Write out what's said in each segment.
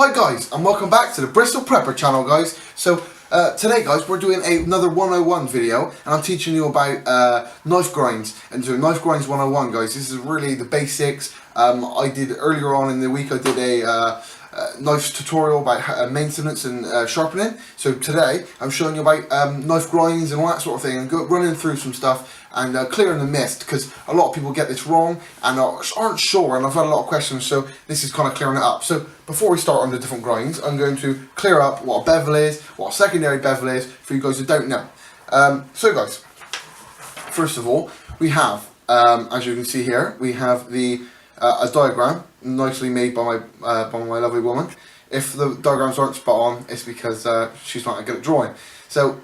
Hi guys, and welcome back to the Bristol Prepper channel, guys. So today guys, we're doing another 101 video, and I'm teaching you about knife grinds. And so knife grinds 101, guys, this is really the basics. I did earlier on in the week, I did a knife tutorial about maintenance and sharpening. So today I'm showing you about knife grinds and all that sort of thing, and running through some stuff and clearing the mist, because a lot of people get this wrong and aren't sure, and I've had a lot of questions, so this is kind of clearing it up. So before we start on the different grinds, I'm going to clear up what a bevel is, what a secondary bevel is, for you guys who don't know. So guys, first of all, we have, as you can see here, we have the a diagram nicely made by my lovely woman. If the diagrams aren't spot on, it's because she's not good at drawing. So,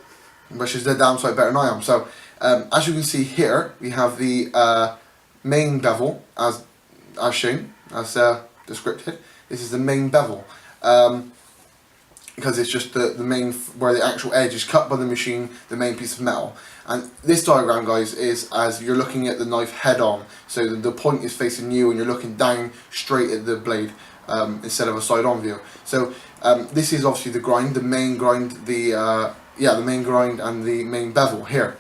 but she's dead damn sight better than I am. So, as you can see here, we have the main bevel as shown, as described. This is the main bevel, because it's just the main, where the actual edge is cut by the machine, the main piece of metal. And this diagram, guys, is as you're looking at the knife head on, so the point is facing you and you're looking down straight at the blade instead of a side on view. So this is obviously the grind, the main grind, the main grind and the main bevel here.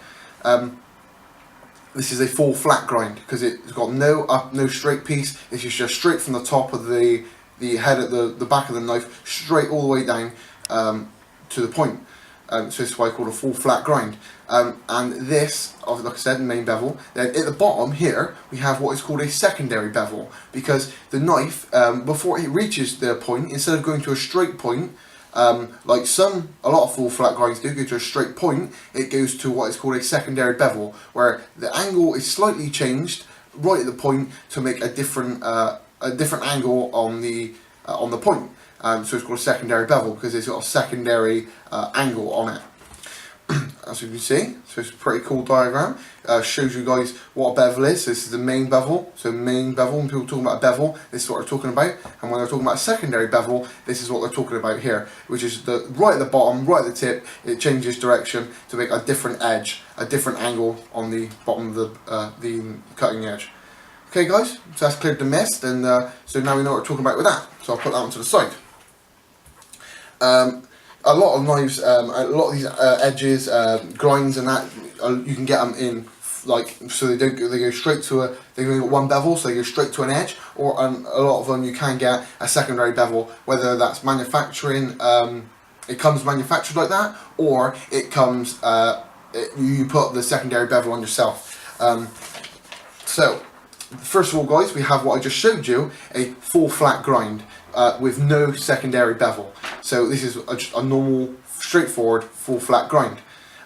This is a full flat grind because it's got no straight piece. It's just straight from the top of the head at the back of the knife, straight all the way down to the point. So this is why I call it a full flat grind. And this, like I said, main bevel. Then at the bottom here, we have what is called a secondary bevel, because the knife, before it reaches the point, instead of going to a straight point, like a lot of full flat grinds do, go to a straight point, it goes to what is called a secondary bevel, where the angle is slightly changed right at the point to make a different angle on the point. So it's called a secondary bevel because it's got a secondary angle on it. As you can see, so it's a pretty cool diagram. Shows you guys what a bevel is. So this is the main bevel. So main bevel, when people talk about a bevel, this is what they're talking about. And when they're talking about a secondary bevel, this is what they're talking about here, which is right at the bottom, right at the tip. It changes direction to make a different edge, a different angle on the bottom of the cutting edge. Okay guys, so that's cleared the mist, and so now we know what we're talking about with that. So I'll put that one to the side. A lot of knives, a lot of these edges, grinds and that, you can get them in, like, so they go straight to they've only got one bevel, so they go straight to an edge, or a lot of them you can get a secondary bevel, whether that's manufacturing, it comes manufactured like that, or it comes, you put the secondary bevel on yourself. So, first of all guys, we have what I just showed you, a full flat grind with no secondary bevel. So this is just a normal, straightforward, full flat grind.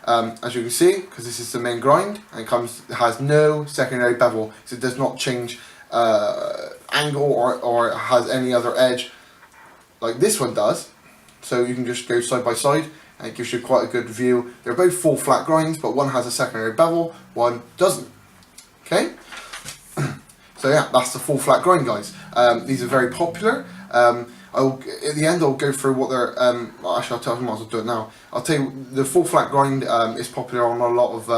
As you can see, because this is the main grind, and it has no secondary bevel, so it does not change angle or has any other edge like this one does. So you can just go side by side, and it gives you quite a good view. They're both full flat grinds, but one has a secondary bevel, one doesn't. Okay? So yeah, that's the full flat grind, guys. These are very popular. At the end I'll go through what they're, actually I'll tell you, I might as well do it now. I'll tell you, the full flat grind is popular on a lot of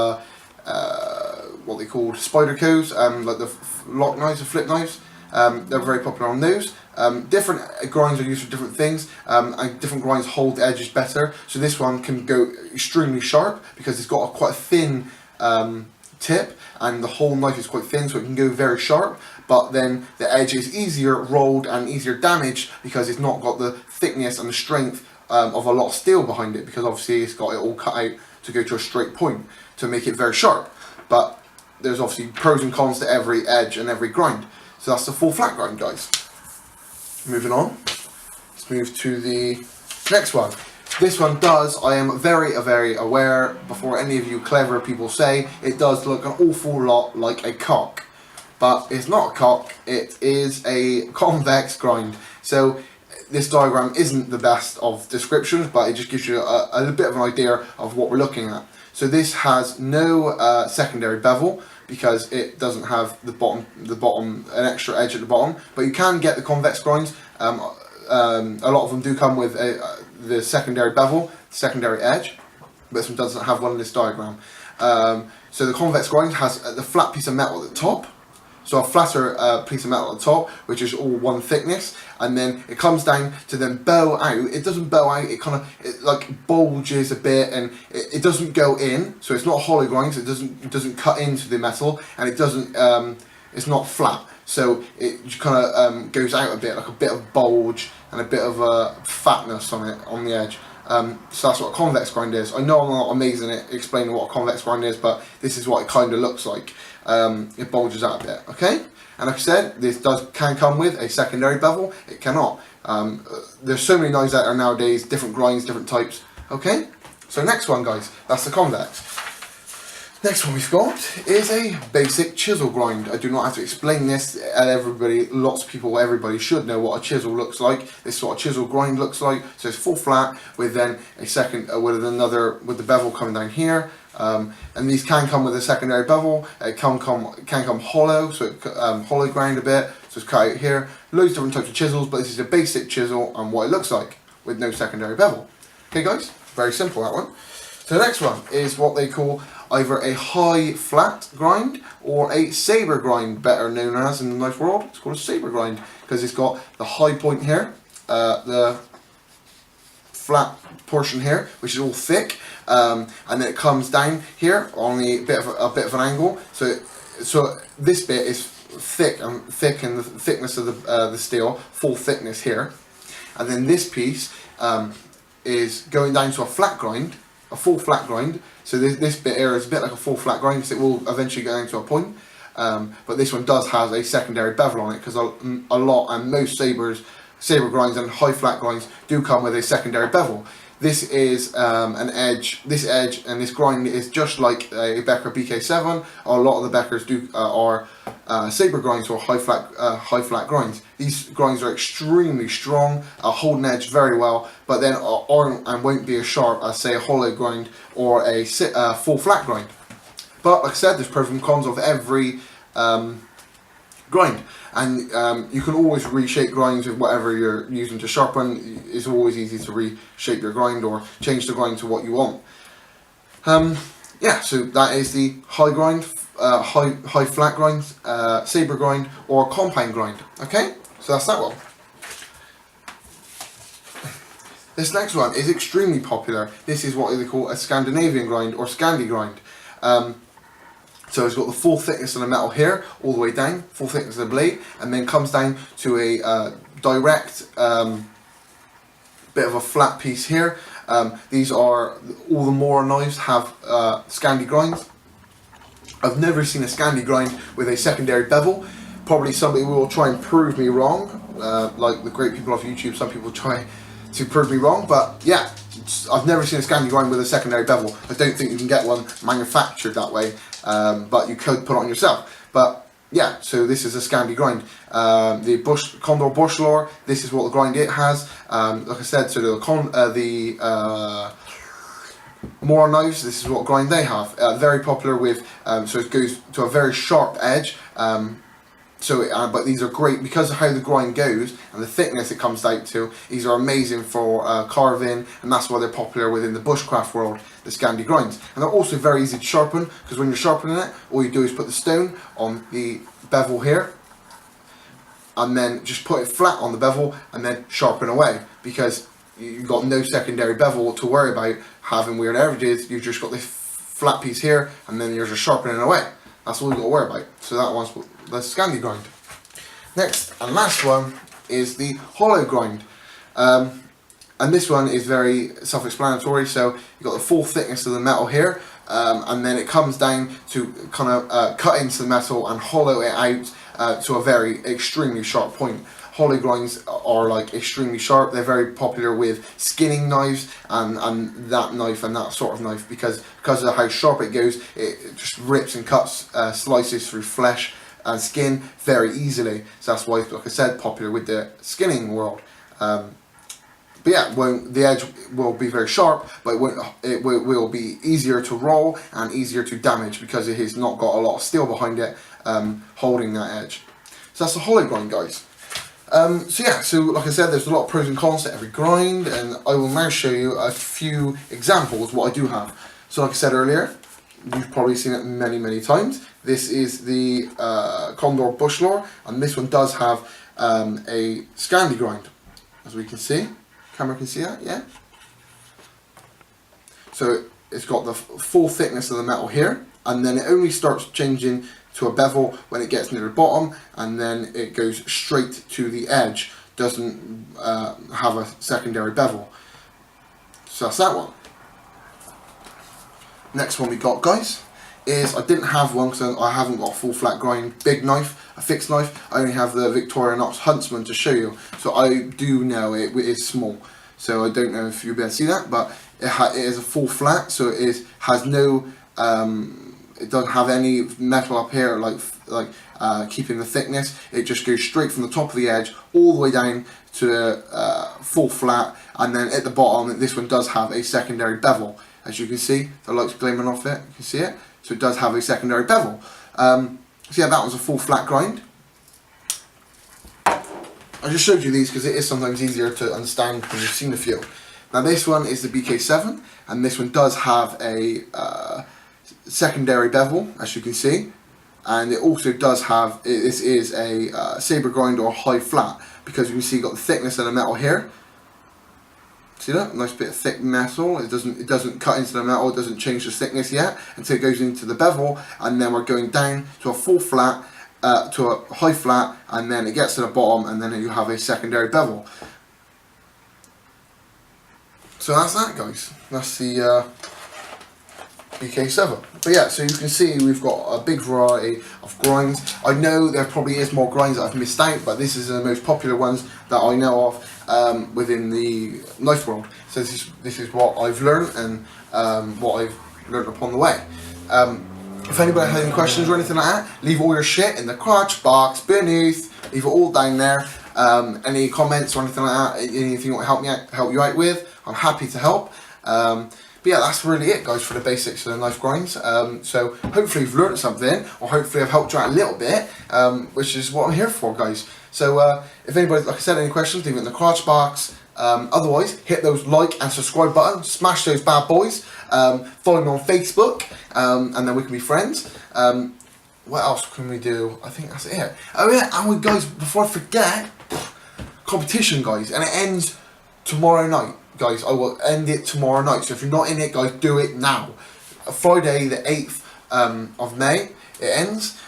what they call spider coves, like the lock knives or flip knives. They're very popular on those. Different grinds are used for different things, and different grinds hold the edges better. So this one can go extremely sharp because it's got quite a thin tip, and the whole knife is quite thin, so it can go very sharp, but then the edge is easier rolled and easier damaged because it's not got the thickness and the strength of a lot of steel behind it, because obviously it's got it all cut out to go to a straight point to make it very sharp. But there's obviously pros and cons to every edge and every grind. So that's the full flat grind, guys. Moving on, let's move to the next one. This one does, I am very aware, before any of you clever people say, it does look an awful lot like a cock. But it's not a cock, it is a convex grind. So this diagram isn't the best of descriptions, but it just gives you a bit of an idea of what we're looking at. So this has no secondary bevel, because it doesn't have the bottom, an extra edge at the bottom. But you can get the convex grinds. A lot of them do come with the secondary bevel, secondary edge, but this one doesn't have one in this diagram. So the convex grind has the flat piece of metal at the top, So a flatter piece of metal at the top, which is all one thickness, and then it comes down to then bow out. It doesn't bow out, it kind of like bulges a bit, and it doesn't go in, so it's not hollow grind, so it doesn't cut into the metal, and it doesn't, it's not flat. So it kind of goes out a bit, like a bit of bulge and a bit of fatness on it, on the edge. So that's what a convex grind is. I know I'm not amazing at explaining what a convex grind is, but this is what it kind of looks like. It bulges out a bit, okay? And like I said, this can come with a secondary bevel. It cannot. There's so many knives out there nowadays, different grinds, different types, okay? So next one, guys, that's the convex. Next one we've got is a basic chisel grind. I do not have to explain this, and everybody should know what a chisel looks like. This is what a chisel grind looks like. So it's full flat with then a second, with the bevel coming down here. And these can come with a secondary bevel. It can come hollow, so it hollow grind a bit. So it's cut out here. Loads of different types of chisels, but this is a basic chisel and what it looks like with no secondary bevel. Okay, guys, very simple that one. So the next one is what they call either a high flat grind or a saber grind, better known as in the knife world. It's called a saber grind because it's got the high point here, the flat portion here, which is all thick, and then it comes down here on a bit of an angle. So this bit is thick and the thickness of the steel, full thickness here, and then this piece is going down to a flat grind, a full flat grind. So this bit here is a bit like a full flat grind because it will eventually go down to a point. But this one does have a secondary bevel on it because a lot and most saber grinds and high flat grinds do come with a secondary bevel. This is an edge. This edge and this grind is just like a Becker BK7. A lot of the Beckers are saber grinds or high flat grinds. These grinds are extremely strong, hold an edge very well, but then aren't and won't be as sharp as say a hollow grind or a full flat grind. But like I said, there's pros and cons of every grind, and you can always reshape grinds with whatever you're using to sharpen. It's always easy to reshape your grind or change the grind to what you want. Yeah, so that is the high grind, high flat grind, saber grind, or compound grind. Okay, so that's that one. This next one is extremely popular. This is what they call a Scandinavian grind or Scandi Grind. So it's got the full thickness of the metal here, all the way down, full thickness of the blade, and then comes down to a direct bit of a flat piece here. These are, all the Mora knives have Scandi grinds. I've never seen a Scandi grind with a secondary bevel. Probably somebody will try and prove me wrong, like the great people off YouTube, some people try to prove me wrong, but yeah, I've never seen a Scandi grind with a secondary bevel. I don't think you can get one manufactured that way, but you could put it on yourself. But yeah, so this is a Scandi grind. The Condor Bushlore, this is what the grind it has. Like I said, so the Mora knives, this is what grind they have. Very popular with, so it goes to a very sharp edge. But these are great because of how the grind goes and the thickness it comes out to. These are amazing for carving, and that's why they're popular within the bushcraft world, the Scandi grinds. And they're also very easy to sharpen because when you're sharpening it, all you do is put the stone on the bevel here, and then just put it flat on the bevel and then sharpen away, because you've got no secondary bevel to worry about having weird edges. You've just got this flat piece here, and then you're just sharpening away. That's all you've got to worry about. So that one's the Scandi grind. Next and last one is the hollow grind. And this one is very self-explanatory. So you've got the full thickness of the metal here, and then it comes down to kind of cut into the metal and hollow it out to a very extremely sharp point. Hollow grinds are like extremely sharp. They're very popular with skinning knives and that knife and that sort of knife because of how sharp it goes. It just rips and cuts, slices through flesh and skin very easily. So that's why, like I said, popular with the skinning world. But yeah, the edge will be very sharp, but it will be easier to roll and easier to damage because it has not got a lot of steel behind it holding that edge. So that's the hollow grind, guys. So yeah, so like I said, there's a lot of pros and cons to every grind, and I will now show you a few examples what I do have. So like I said earlier, you've probably seen it many times. This is the Condor Bush Lore, and this one does have a Scandi Grind, as we can see. Camera can see that, yeah? So it's got the full thickness of the metal here, and then it only starts changing to a bevel when it gets near the bottom, and then it goes straight to the edge. Doesn't have a secondary bevel. So that's that one. Next one we got, guys, is, I didn't have one because I haven't got a full flat grind big knife, a fixed knife. I only have the Victorinox Huntsman to show you. So I do know it is small. So I don't know if you'll be able to see that, but it is a full flat, so it has no, it doesn't have any metal up here like keeping the thickness. It just goes straight from the top of the edge all the way down to full flat, and then at the bottom this one does have a secondary bevel. As you can see, the light's gleaming off it, you can see it. So it does have a secondary bevel. So yeah, that was a full flat grind. I just showed you these because it is sometimes easier to understand when you've seen a few. Now this one is the BK7, and this one does have a secondary bevel, as you can see, and it also does have, this is a saber grind or high flat, because you can see you've got the thickness of the metal here. See that? Nice bit of thick metal. It doesn't cut into the metal, it doesn't change the thickness yet until it goes into the bevel, and then we're going down to a full flat, to a high flat, and then it gets to the bottom, and then you have a secondary bevel. So that's that, guys. That's the BK7. But yeah, so you can see we've got a big variety of grinds. I know there probably is more grinds that I've missed out, but this is the most popular ones that I know of within the knife world. So this is what I've learned, and what I've learned upon the way. If anybody has any questions or anything like that, leave all your shit in the crotch box beneath. Leave it all down there. Any comments or anything like that, anything you want to help you out with, I'm happy to help. But yeah, that's really it, guys, for the basics of the knife grinds. So hopefully you've learned something, or hopefully I've helped you out a little bit, which is what I'm here for, guys. So if anybody, like I said, any questions, leave it in the crotch box. Otherwise, hit those like and subscribe buttons, smash those bad boys, follow me on Facebook, and then we can be friends. What else can we do? I think that's it. Oh yeah, and guys, before I forget, competition, guys, and it ends tomorrow night. Guys, I will end it tomorrow night, so if you're not in it, guys, do it now. Friday the 8th of May, it ends,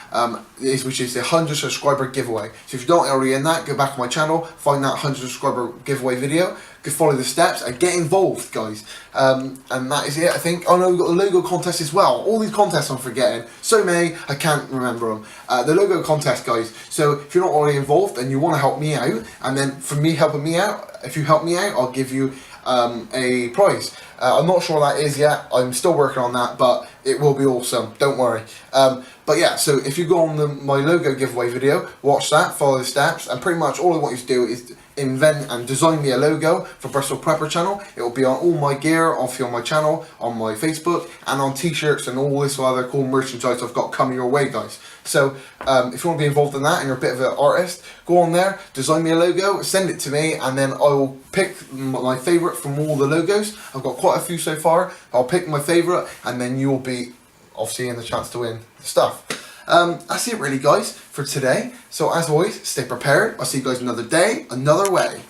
which is the 100 subscriber giveaway. So if you're not already in that, go back to my channel, find that 100 subscriber giveaway video, go follow the steps, and get involved, guys. And that is it, I think. Oh no, we've got the logo contest as well. All these contests I'm forgetting. So many, I can't remember them. The logo contest, guys. So if you're not already involved and you want to help me out, and then for me helping me out, if you help me out, I'll give you a prize. I'm not sure what that is yet. I'm still working on that, but it will be awesome. Don't worry. But yeah, so if you go on my logo giveaway video, watch that, follow the steps, and pretty much all I want you to do is invent and design me a logo for Bristol Prepper channel. It will be on all my gear, on my channel, on my Facebook, and on t-shirts and all this other cool merchandise I've got coming your way, guys. So if you want to be involved in that and you're a bit of an artist, go on there, design me a logo, send it to me, and then I will pick my favourite from all the logos. I've got quite a few so far. I'll pick my favourite, and then you'll be obviously in the chance to win the stuff. That's it really, guys, for today. So as always, stay prepared. I'll see you guys another day, another way.